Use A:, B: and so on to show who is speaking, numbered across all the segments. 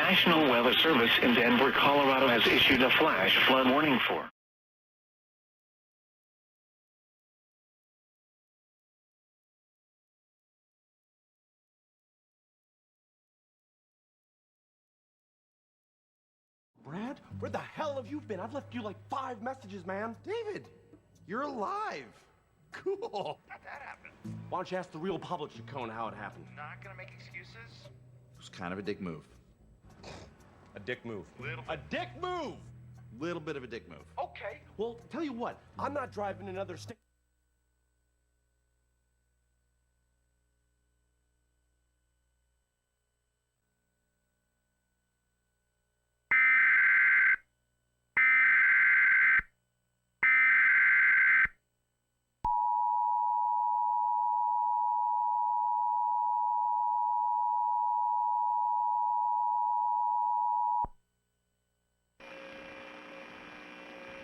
A: National Weather Service in Denver, Colorado has issued a flash flood warning for.
B: Brad, where the hell have you been? I've left you like 5 messages, man.
C: David, you're alive. Cool.
D: How'd that happen?
B: Why don't you ask the real public, Chacon, how it happened?
D: Not gonna make excuses?
C: It was kind of a dick move.
B: A dick move.
D: Little
B: A dick move!
C: Little bit of a dick move.
B: Okay, well, tell you what, I'm not driving another state.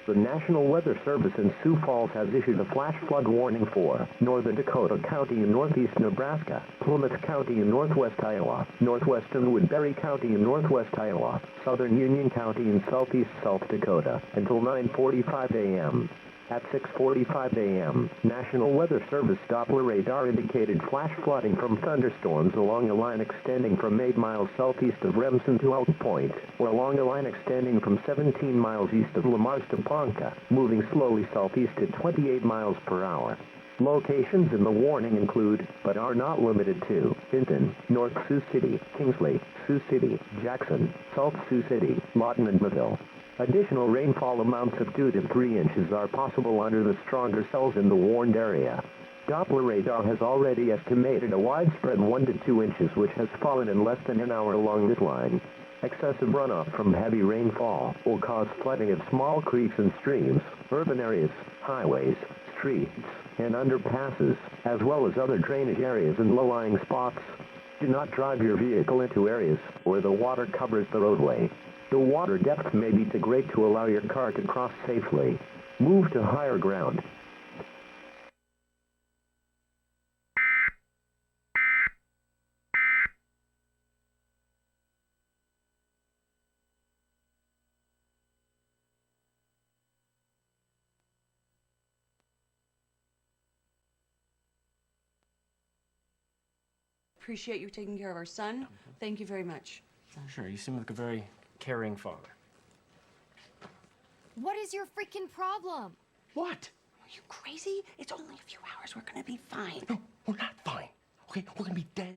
E: The National Weather Service in Sioux Falls has issued a flash flood warning for northern Dakota County in northeast Nebraska, Plymouth County in northwest Iowa, northwestern Woodbury County in northwest Iowa, southern Union County in southeast South Dakota, until 9:45 a.m. At 6:45 a.m., National Weather Service Doppler radar indicated flash flooding from thunderstorms along a line extending from 8 miles southeast of Remsen to Elk Point, or along a line extending from 17 miles east of Lamars to Ponca, moving slowly southeast at 28 miles per hour. Locations in the warning include, but are not limited to, Vinton, North Sioux City, Kingsley, Sioux City, Jackson, South Sioux City, Lawton and Meville. Additional rainfall amounts of 2 to 3 inches are possible under the stronger cells in the warned area. Doppler radar has already estimated a widespread 1 to 2 inches which has fallen in less than an hour along this line. Excessive runoff from heavy rainfall will cause flooding of small creeks and streams, urban areas, highways, streets, and underpasses, as well as other drainage areas and low-lying spots. Do not drive your vehicle into areas where the water covers the roadway. The water depth may be too great to allow your car to cross safely. Move to higher ground.
F: Appreciate you taking care of our son. Thank you very much.
G: Sure, you seem like a very caring father.
H: What is your freaking problem?
B: What?
I: Are you crazy? It's only a few hours. We're gonna be fine.
B: No, we're not fine. Okay, we're gonna be dead.